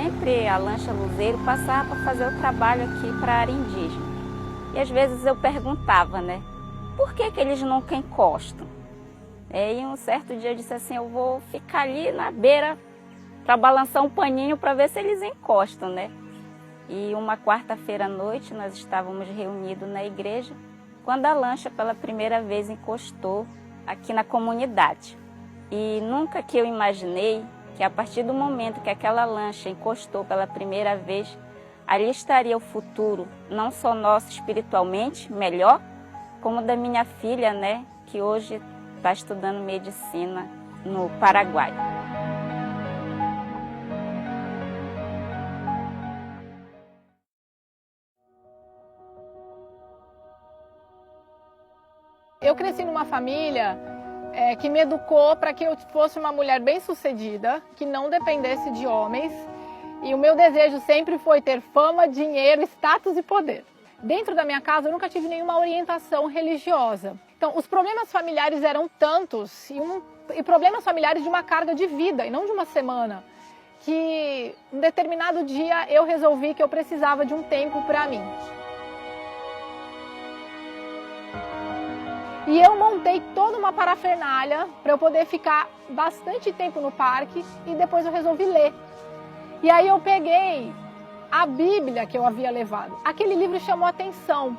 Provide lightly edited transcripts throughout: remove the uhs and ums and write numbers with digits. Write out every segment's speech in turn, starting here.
sempre a lancha Luzeiro passava para fazer o trabalho aqui para a área indígena. E às vezes eu perguntava, né, por que eles nunca encostam? E um certo dia eu disse assim, eu vou ficar ali na beira para balançar um paninho para ver se eles encostam, né? E uma quarta-feira à noite nós estávamos reunidos na igreja, quando a lancha pela primeira vez encostou aqui na comunidade. E nunca que eu imaginei que a partir do momento que aquela lancha encostou pela primeira vez, ali estaria o futuro, não só nosso espiritualmente, melhor, como da minha filha, né, que hoje está estudando medicina no Paraguai. Eu cresci numa família que me educou para que eu fosse uma mulher bem-sucedida, que não dependesse de homens. E o meu desejo sempre foi ter fama, dinheiro, status e poder. Dentro da minha casa eu nunca tive nenhuma orientação religiosa. Então os problemas familiares eram tantos, e problemas familiares de uma carga de vida e não de uma semana, que um determinado dia eu resolvi que eu precisava de um tempo para mim. E eu montei toda uma parafernália para eu poder ficar bastante tempo no parque e depois eu resolvi ler. E aí eu peguei a Bíblia que eu havia levado. Aquele livro chamou a atenção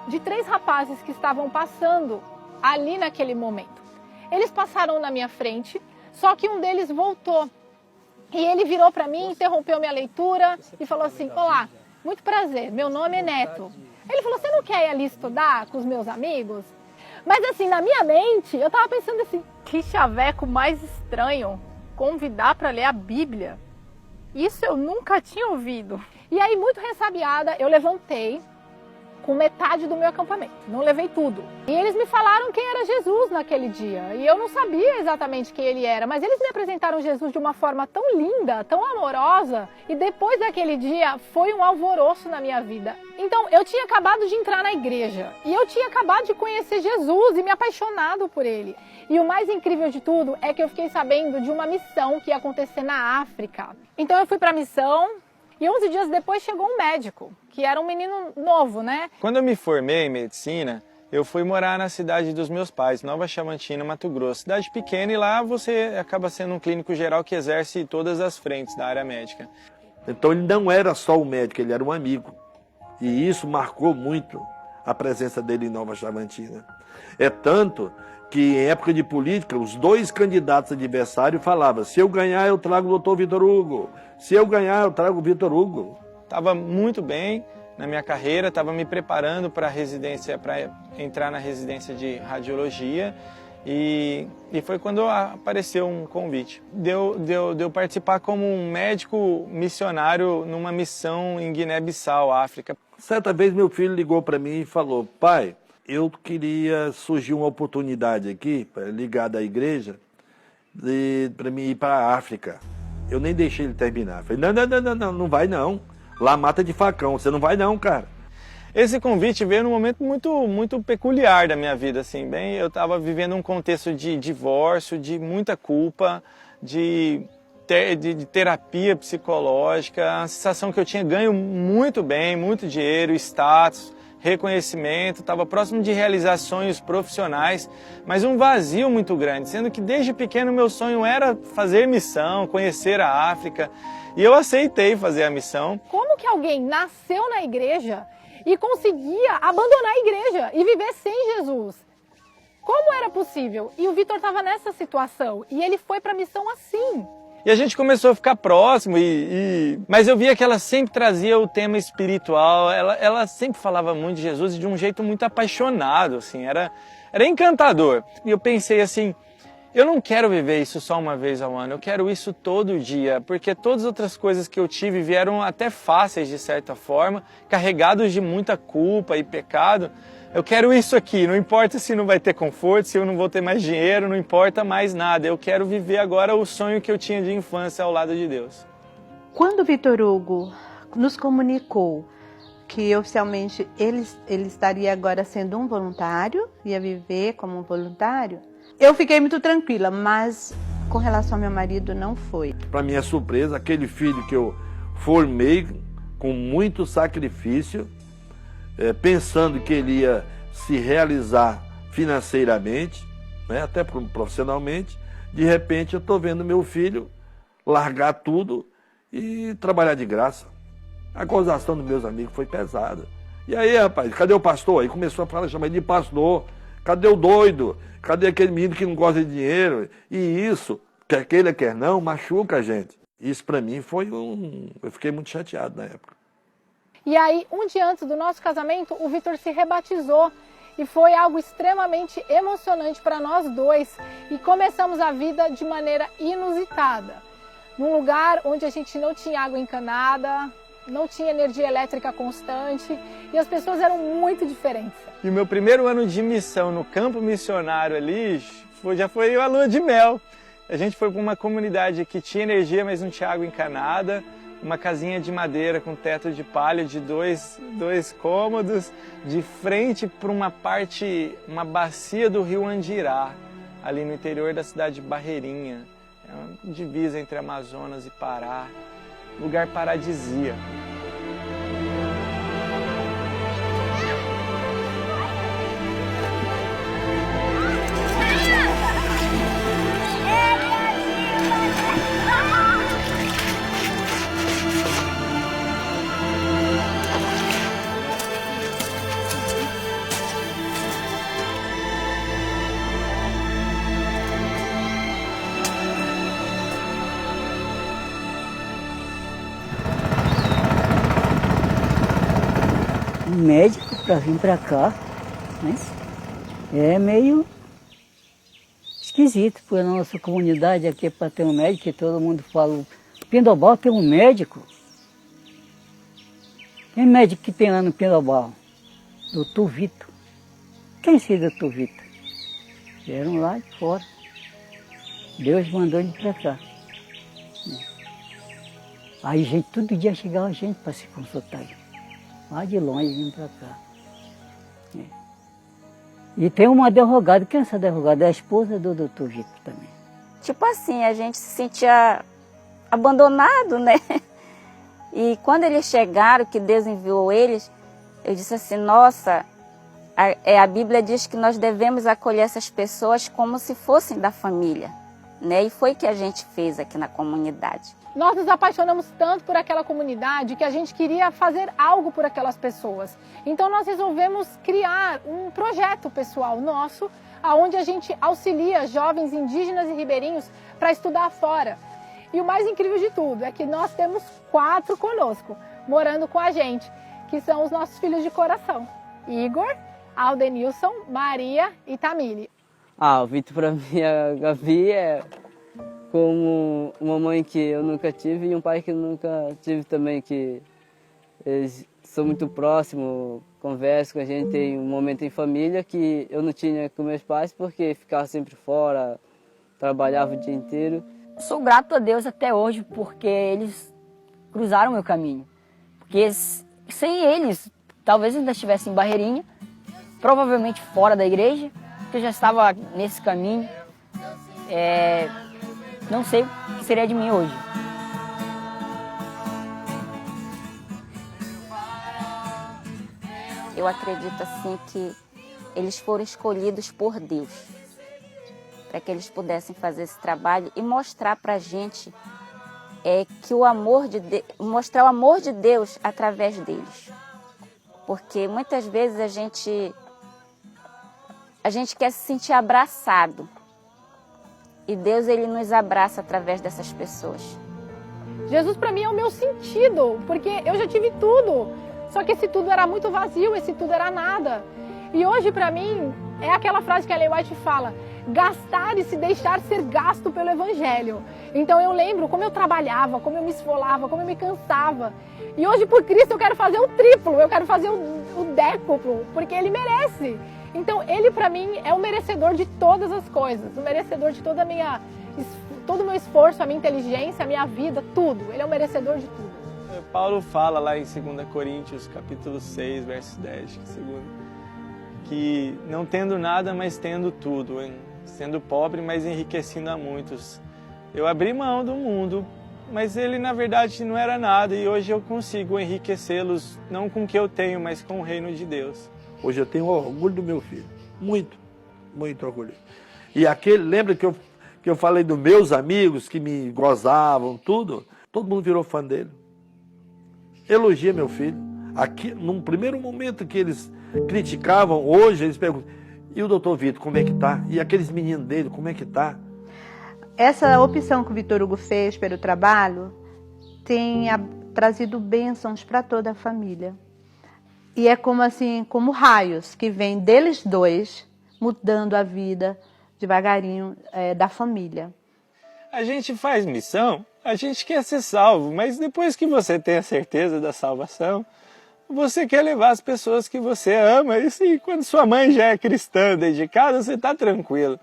de 3 rapazes que estavam passando ali naquele momento. Eles passaram na minha frente, só que um deles voltou. E ele virou para mim, interrompeu minha leitura e falou assim, olá, muito prazer, meu nome é Neto. Ele falou, você não quer ir ali estudar com os meus amigos? Mas assim, na minha mente, eu tava pensando assim, que chaveco mais estranho convidar para ler a Bíblia. Isso eu nunca tinha ouvido. E aí, muito ressabiada, eu levantei com metade do meu acampamento. Não levei tudo. E eles me falaram quem era Jesus naquele dia. E eu não sabia exatamente quem ele era, mas eles me apresentaram Jesus de uma forma tão linda, tão amorosa. E depois daquele dia, foi um alvoroço na minha vida. Então, eu tinha acabado de entrar na igreja. E eu tinha acabado de conhecer Jesus e me apaixonado por ele. E o mais incrível de tudo é que eu fiquei sabendo de uma missão que ia acontecer na África. Então, eu fui para a missão. E 11 dias depois chegou um médico, que era um menino novo, né? Quando eu me formei em medicina, eu fui morar na cidade dos meus pais, Nova Chavantina, Mato Grosso. Cidade pequena, e lá você acaba sendo um clínico geral que exerce todas as frentes da área médica. Então ele não era só um médico, ele era um amigo. E isso marcou muito a presença dele em Nova Chavantina. É tanto que em época de política, os 2 candidatos adversários falavam, se eu ganhar eu trago o doutor Vitor Hugo, se eu ganhar eu trago o Vitor Hugo. Estava muito bem na minha carreira, estava me preparando para entrar na residência de radiologia e foi quando apareceu um convite. Deu participar como um médico missionário numa missão em Guiné-Bissau, África. Certa vez meu filho ligou para mim e falou, pai, eu queria surgir uma oportunidade aqui, ligada à igreja, para mim ir para a África. Eu nem deixei ele terminar. Falei, não vai não. Lá mata de facão, você não vai não, cara. Esse convite veio num momento muito peculiar da minha vida, assim, eu estava vivendo um contexto de divórcio, de muita culpa, de terapia psicológica, a sensação que eu tinha ganho muito bem, muito dinheiro, status, reconhecimento, estava próximo de realizar sonhos profissionais, mas um vazio muito grande, sendo que desde pequeno meu sonho era fazer missão, conhecer a África, e eu aceitei fazer a missão. Como que alguém nasceu na igreja e conseguia abandonar a igreja e viver sem Jesus? Como era possível? E o Vitor estava nessa situação, e ele foi para a missão assim. E a gente começou a ficar próximo, mas eu via que ela sempre trazia o tema espiritual, ela sempre falava muito de Jesus de um jeito muito apaixonado, assim, era encantador. E eu pensei assim, eu não quero viver isso só uma vez ao ano, eu quero isso todo dia, porque todas as outras coisas que eu tive vieram até fáceis de certa forma, carregados de muita culpa e pecado. Eu quero isso aqui, não importa se não vai ter conforto, se eu não vou ter mais dinheiro, não importa mais nada. Eu quero viver agora o sonho que eu tinha de infância ao lado de Deus. Quando o Vitor Hugo nos comunicou que oficialmente ele estaria agora sendo um voluntário, ia viver como um voluntário, eu fiquei muito tranquila, mas com relação ao meu marido não foi. Para minha surpresa, aquele filho que eu formei com muito sacrifício, pensando que ele ia se realizar financeiramente, né, até profissionalmente. De repente eu estou vendo meu filho largar tudo e trabalhar de graça. A gozação dos meus amigos foi pesada. E aí, rapaz, cadê o pastor? Aí começou a falar, chamar ele de pastor. Cadê o doido? Cadê aquele menino que não gosta de dinheiro? E isso, quer queira, quer não, machuca a gente. Isso para mim foi eu fiquei muito chateado na época. E aí, um dia antes do nosso casamento, o Vitor se rebatizou. E foi algo extremamente emocionante para nós dois. E começamos a vida de maneira inusitada. Num lugar onde a gente não tinha água encanada, não tinha energia elétrica constante. E as pessoas eram muito diferentes. E o meu primeiro ano de missão no campo missionário ali, já foi a lua de mel. A gente foi para uma comunidade que tinha energia, mas não tinha água encanada. Uma casinha de madeira com teto de palha de dois cômodos, de frente para uma bacia do rio Andirá, ali no interior da cidade de Barreirinha. É uma divisa entre Amazonas e Pará, lugar paradisíaco. Médico para vir para cá, mas é meio esquisito, porque a nossa comunidade aqui é para ter um médico, que todo mundo fala, Pindobal tem um médico. Tem médico que tem lá no Pindobal? Doutor Vitor. Quem é esse doutor Vitor? Vieram lá de fora. Deus mandou ele para cá. Aí gente, todo dia chegava gente para se consultar. Lá de longe, vindo para cá. E tem uma advogada. Quem é essa advogada? É a esposa do doutor Vitor também. Tipo assim, a gente se sentia abandonado, né? E quando eles chegaram, que Deus enviou eles, eu disse assim, nossa, a Bíblia diz que nós devemos acolher essas pessoas como se fossem da família, né? E foi o que a gente fez aqui na comunidade. Nós nos apaixonamos tanto por aquela comunidade que a gente queria fazer algo por aquelas pessoas. Então nós resolvemos criar um projeto pessoal nosso, onde a gente auxilia jovens indígenas e ribeirinhos para estudar fora. E o mais incrível de tudo é que nós temos 4 conosco, morando com a gente, que são os nossos filhos de coração. Igor, Aldenilson, Maria e Tamile. O Vitor para mim, a Gabi é como uma mãe que eu nunca tive e um pai que eu nunca tive também, que eles são muito próximos, conversam com a gente, tem um momento em família que eu não tinha com meus pais porque ficava sempre fora, trabalhava o dia inteiro. Sou grato a Deus até hoje porque eles cruzaram o meu caminho. Porque sem eles, talvez eu ainda estivesse em Barreirinha, provavelmente fora da igreja, porque eu já estava nesse caminho. Não sei o que seria de mim hoje. Eu acredito assim que eles foram escolhidos por Deus para que eles pudessem fazer esse trabalho e mostrar para a gente que mostrar o amor de Deus através deles. Porque muitas vezes a gente quer se sentir abraçado. E Deus, Ele nos abraça através dessas pessoas. Jesus para mim é o meu sentido, porque eu já tive tudo. Só que esse tudo era muito vazio, esse tudo era nada. E hoje para mim é aquela frase que a Ellen White fala, gastar e se deixar ser gasto pelo Evangelho. Então eu lembro como eu trabalhava, como eu me esfolava, como eu me cansava. E hoje por Cristo eu quero fazer o triplo, eu quero fazer o décuplo, porque Ele merece. Então ele para mim é o merecedor de todas as coisas, o merecedor de todo o meu esforço, a minha inteligência, a minha vida, tudo. Ele é o merecedor de tudo. Paulo fala lá em 2 Coríntios, capítulo 6, verso 10, que não tendo nada, mas tendo tudo, sendo pobre, mas enriquecendo a muitos. Eu abri mão do mundo mas ele na verdade não era nada e hoje eu consigo enriquecê-los, não com o que eu tenho, mas com o reino de Deus. Hoje eu tenho orgulho do meu filho, muito, muito orgulho. E aquele, lembra que eu falei dos meus amigos que me gozavam, tudo? Todo mundo virou fã dele. Elogia meu filho. Aqui, num primeiro momento que eles criticavam, hoje eles perguntam, e o doutor Vitor, como é que tá? E aqueles meninos dele, como é que tá? Essa opção que o Vitor Hugo fez pelo trabalho tem trazido bênçãos para toda a família. E é como assim, como raios que vêm deles dois, mudando a vida devagarinho da família. A gente faz missão, a gente quer ser salvo, mas depois que você tem a certeza da salvação, você quer levar as pessoas que você ama. E sim, quando sua mãe já é cristã dentro de casa, você está tranquilo.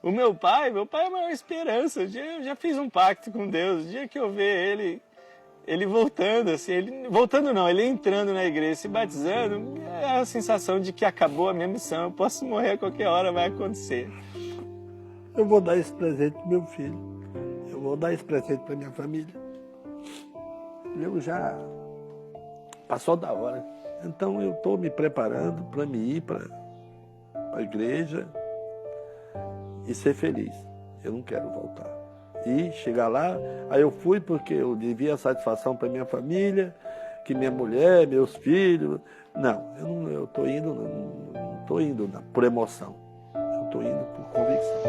O meu pai é a maior esperança. Eu já fiz um pacto com Deus. O dia que eu ver ele voltando, assim, ele entrando na igreja, se batizando, é a sensação de que acabou a minha missão. Eu posso morrer a qualquer hora, vai acontecer. Eu vou dar esse presente pro meu filho. Eu vou dar esse presente para minha família. Eu já passou da hora. Então eu estou me preparando para me ir para a igreja e ser feliz. Eu não quero voltar. E chegar lá, aí eu fui porque eu devia satisfação para minha família, que minha mulher, meus filhos. Não, eu estou indo, não estou indo por emoção. Eu estou indo por convicção.